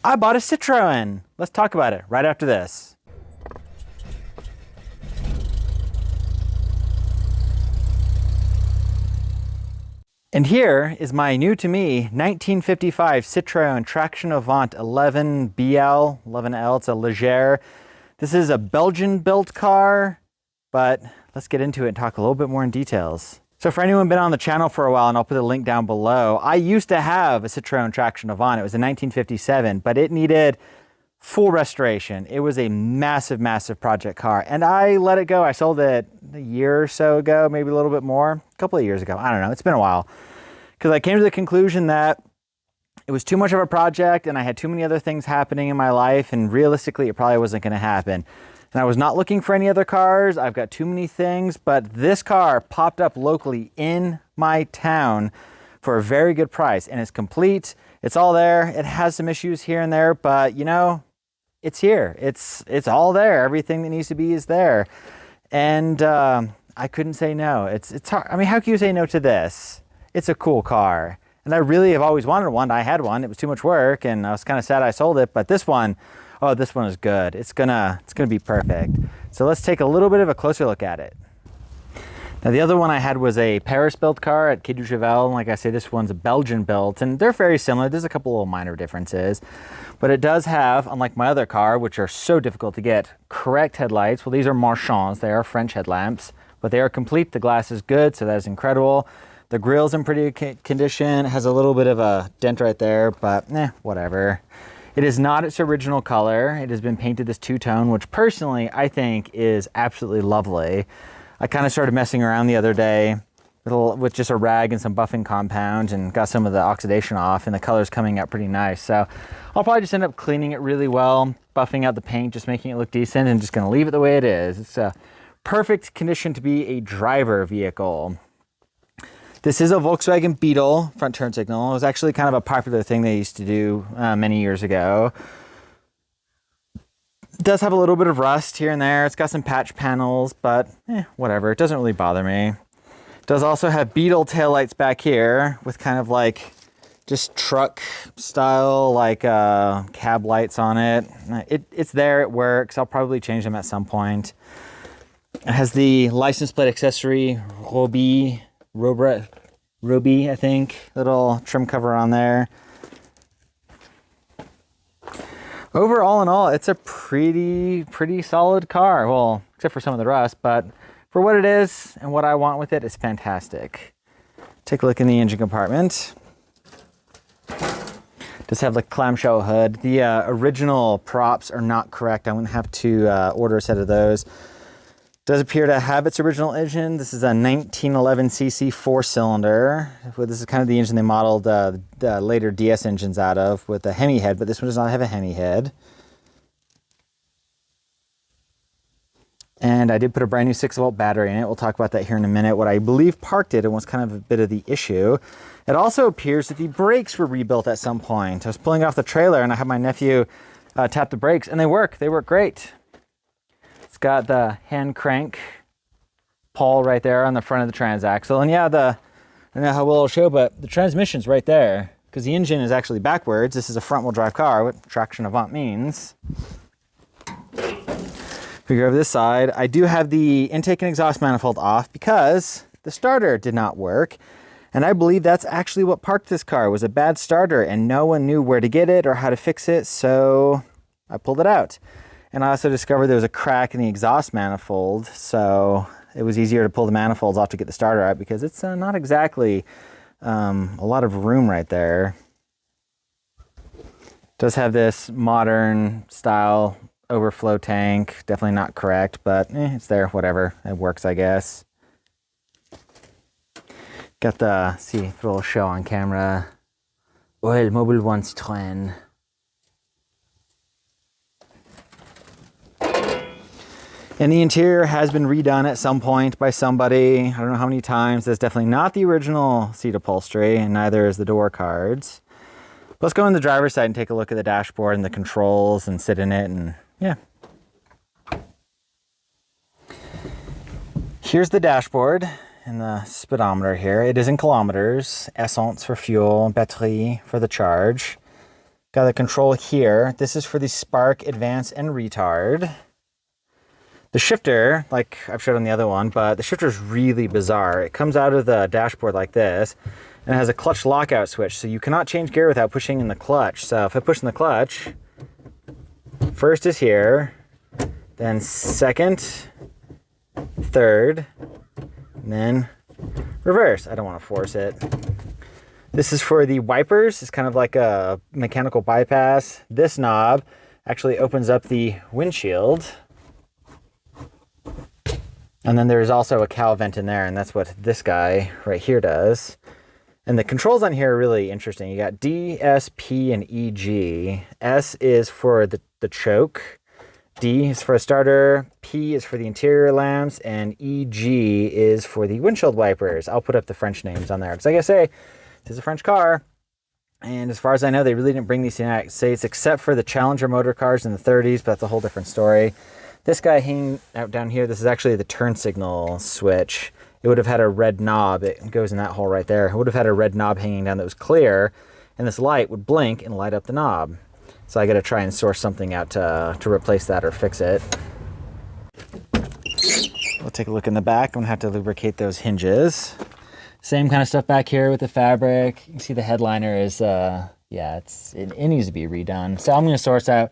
I bought a Citroen. Let's talk about it right after this. And here is my new to me 1955 Citroen Traction Avant 11BL, 11L, it's a Legere. This is a Belgian built car, but let's get into it and talk a little bit more in details. So for anyone been on the channel for a while, and I'll put a link down below, I used to have a Citroen Traction Avant. It was a 1957, but it needed full restoration. It was a massive, massive project car, and I let it go. I sold it a year or so ago, maybe a little bit more, a couple of years ago. I don't know, it's been a while. Because I came to the conclusion that it was too much of a project and I had too many other things happening in my life, and realistically it probably wasn't going to happen. And I was not looking for any other cars. I've got too many things, but this car popped up locally in my town for a very good price, and it's complete. It's all there. It has some issues here and there, but you know, it's here. It's all there. Everything that needs to be is there. And I couldn't say no. It's hard. I mean, how can you say no to this? It's a cool car, and I really have always wanted one. I had one. It was too much work, and I was kind of sad I sold it. But this one, oh, this one is good. It's gonna be perfect. So let's take a little bit of a closer look at it. Now the other one I had was a Paris-built car at Carysgarage. Like I say, this one's a Belgian-built, and they're very similar. There's a couple little minor differences, but it does have, unlike my other car, which are so difficult to get, correct headlights. Well, these are Marchands. They are French headlamps, but they are complete. The glass is good, so that is incredible. The grill's in pretty good condition. It has a little bit of a dent right there, but whatever. It is not its original color. It has been painted this two-tone, which personally I think is absolutely lovely. I kind of started messing around the other day with just a rag and some buffing compound and got some of the oxidation off, and the color's coming out pretty nice. So I'll probably just end up cleaning it really well, buffing out the paint, just making it look decent, and just gonna leave it the way it is. It's a perfect condition to be a driver vehicle. This is a Volkswagen Beetle front turn signal. It was actually kind of a popular thing they used to do many years ago. It does have a little bit of rust here and there. It's got some patch panels, but whatever. It doesn't really bother me. It does also have Beetle taillights back here with kind of like just truck style, like cab lights on it. It's there, it works. I'll probably change them at some point. It has the license plate accessory Roby, I think, little trim cover on there. Overall in all, it's a pretty solid car. Well, except for some of the rust, but for what it is and what I want with it, it's fantastic. Take a look in the engine compartment. Does have the clamshell hood. The original props are not correct. I'm gonna have to order a set of those. Does appear to have its original engine. This is a 1911cc 4-cylinder. This is kind of the engine they modeled the later DS engines out of, with a Hemi head, but this one does not have a Hemi head. And I did put a brand new 6-volt battery in it. We'll talk about that here in a minute. What I believe parked it and was kind of a bit of the issue. It also appears that the brakes were rebuilt at some point. I was pulling off the trailer and I had my nephew tap the brakes, and they work great. It's got the hand crank pawl right there on the front of the transaxle. And yeah, I don't know how well it'll show, but the transmission's right there because the engine is actually backwards. This is a front wheel drive car, what Traction Avant means. If we go over this side, I do have the intake and exhaust manifold off because the starter did not work. And I believe that's actually what parked this car. It was a bad starter and no one knew where to get it or how to fix it. So I pulled it out. And I also discovered there was a crack in the exhaust manifold, so it was easier to pull the manifolds off to get the starter out because it's not exactly a lot of room right there. It does have this modern style overflow tank, definitely not correct, but it's there, whatever, it works I guess. Got the, see, little show on camera, Oil Mobile 1 Citroen. And the interior has been redone at some point by somebody. I don't know how many times. That's definitely not the original seat upholstery, and neither is the door cards. But let's go in the driver's side and take a look at the dashboard and the controls and sit in it, and yeah. Here's the dashboard and the speedometer here. It is in kilometers, essence for fuel, batterie for the charge. Got the control here. This is for the spark, advance, and retard. The shifter, like I've showed on the other one, but the shifter is really bizarre. It comes out of the dashboard like this, and it has a clutch lockout switch, so you cannot change gear without pushing in the clutch. So if I push in the clutch, first is here, then second, third, and then reverse. I don't want to force it. This is for the wipers. It's kind of like a mechanical bypass. This knob actually opens up the windshield. And then there's also a cowl vent in there, and that's what this guy right here does. And the controls on here are really interesting. You got D, S, P, and EG. S is for the choke. D is for a starter. P is for the interior lamps. And EG is for the windshield wipers. I'll put up the French names on there. Because like I say, this is a French car. And as far as I know, they really didn't bring these to the United States except for the Challenger motor cars in the 30s, but that's a whole different story. This guy hanging out down here, this is actually the turn signal switch. It would have had a red knob. It goes in that hole right there. It would have had a red knob hanging down that was clear, and this light would blink and light up the knob. So I got to try and source something out to replace that or fix it. We'll take a look in the back. I'm gonna have to lubricate those hinges. Same kind of stuff back here with the fabric. You can see the headliner is, yeah, it needs to be redone. So I'm gonna source out,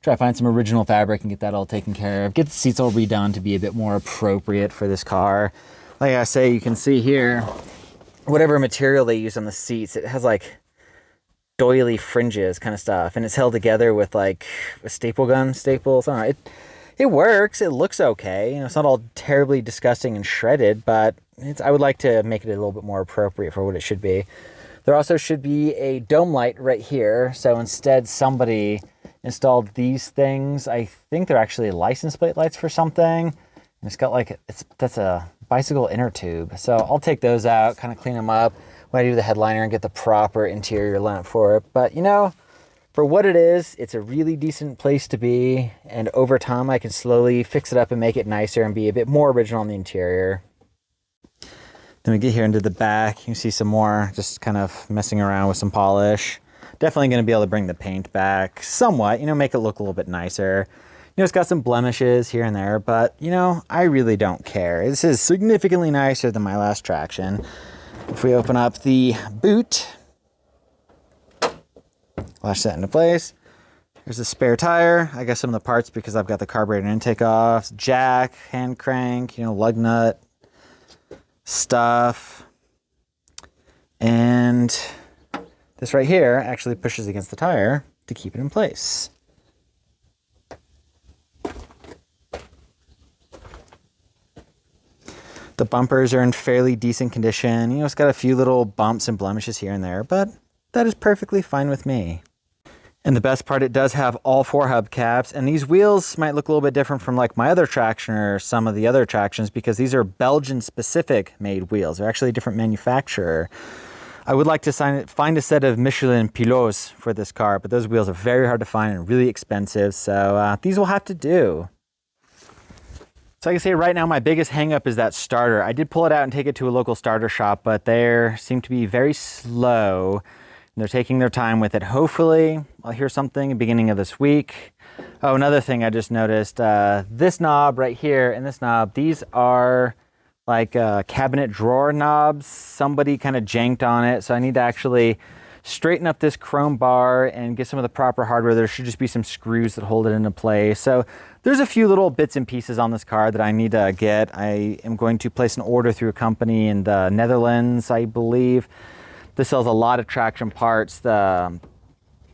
try to find some original fabric and get that all taken care of. Get the seats all redone to be a bit more appropriate for this car. Like I say, you can see here, whatever material they use on the seats, it has like doily fringes kind of stuff, and it's held together with like a staple gun staples. I don't know, it works, it looks okay. You know, it's not all terribly disgusting and shredded, but I would like to make it a little bit more appropriate for what it should be. There also should be a dome light right here. So instead somebody installed these things. I think they're actually license plate lights for something. And it's got like, that's a bicycle inner tube. So I'll take those out, kind of clean them up when I do the headliner and get the proper interior lamp for it. But you know, for what it is, it's a really decent place to be. And over time, I can slowly fix it up and make it nicer and be a bit more original on the interior. Then we get here into the back. You can see some more just kind of messing around with some polish. Definitely going to be able to bring the paint back somewhat, you know, make it look a little bit nicer. You know, it's got some blemishes here and there, but you know, I really don't care. This is significantly nicer than my last Traction. If we open up the boot, lash that into place. There's a spare tire. I got some of the parts because I've got the carburetor intake off. Jack, hand crank, you know, lug nut stuff. And this right here actually pushes against the tire to keep it in place. The bumpers are in fairly decent condition. You know, it's got a few little bumps and blemishes here and there, but that is perfectly fine with me. And the best part, it does have all 4 hubcaps, and these wheels might look a little bit different from like my other Traction or some of the other Tractions because these are Belgian specific made wheels. They're actually a different manufacturer. I would like to find a set of Michelin pilots for this car, but those wheels are very hard to find and really expensive, so these will have to do. So like I say, right now my biggest hang-up is that starter. I did pull it out and take it to a local starter shop, but they seem to be very slow. They're taking their time with it. Hopefully, I'll hear something at the beginning of this week. Oh, another thing I just noticed, this knob right here and this knob, these are like cabinet drawer knobs. Somebody kind of janked on it, so I need to actually straighten up this chrome bar and get some of the proper hardware. There should just be some screws that hold it into place. So there's a few little bits and pieces on this car that I need to get. I am going to place an order through a company in the Netherlands, I believe. This sells a lot of Traction parts. The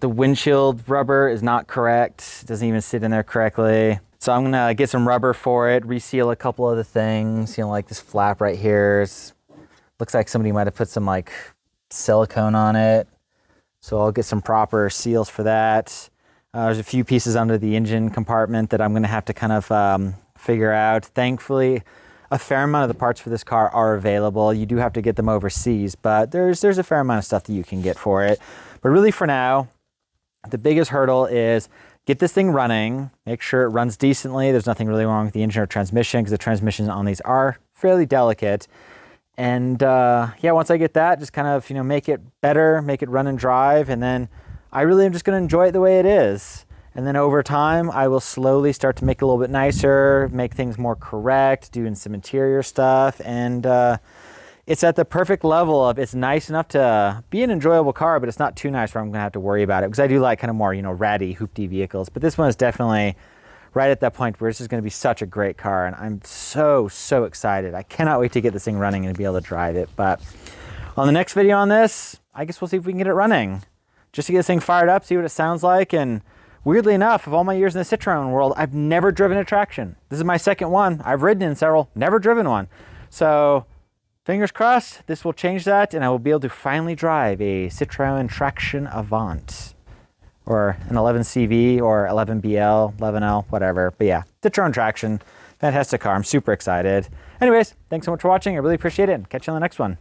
windshield rubber is not correct. It doesn't even sit in there correctly. So I'm gonna get some rubber for it, reseal a couple of the things. You know, like this flap right here. Looks like somebody might have put some like silicone on it. So I'll get some proper seals for that. There's a few pieces under the engine compartment that I'm gonna have to kind of figure out. Thankfully, a fair amount of the parts for this car are available. You do have to get them overseas, but there's a fair amount of stuff that you can get for it. But really for now, the biggest hurdle is get this thing running, make sure it runs decently. There's nothing really wrong with the engine or transmission because the transmissions on these are fairly delicate. And yeah, once I get that, just kind of, you know, make it better, make it run and drive, and then I really am just going to enjoy it the way it is. And then over time, I will slowly start to make it a little bit nicer, make things more correct, doing some interior stuff. And it's at the perfect level of it's nice enough to be an enjoyable car, but it's not too nice where I'm going to have to worry about it. Because I do like kind of more, you know, ratty, hoopty vehicles. But this one is definitely right at that point where this is going to be such a great car. And I'm so, so excited. I cannot wait to get this thing running and be able to drive it. But on the next video on this, I guess we'll see if we can get it running. Just to get this thing fired up, see what it sounds like. And weirdly enough, of all my years in the Citroen world, I've never driven a Traction. This is my second one. I've ridden in several, never driven one. So fingers crossed, this will change that and I will be able to finally drive a Citroen Traction Avant or an 11CV or 11BL, 11L, whatever. But yeah, Citroen Traction, fantastic car. I'm super excited. Anyways, thanks so much for watching. I really appreciate it and catch you on the next one.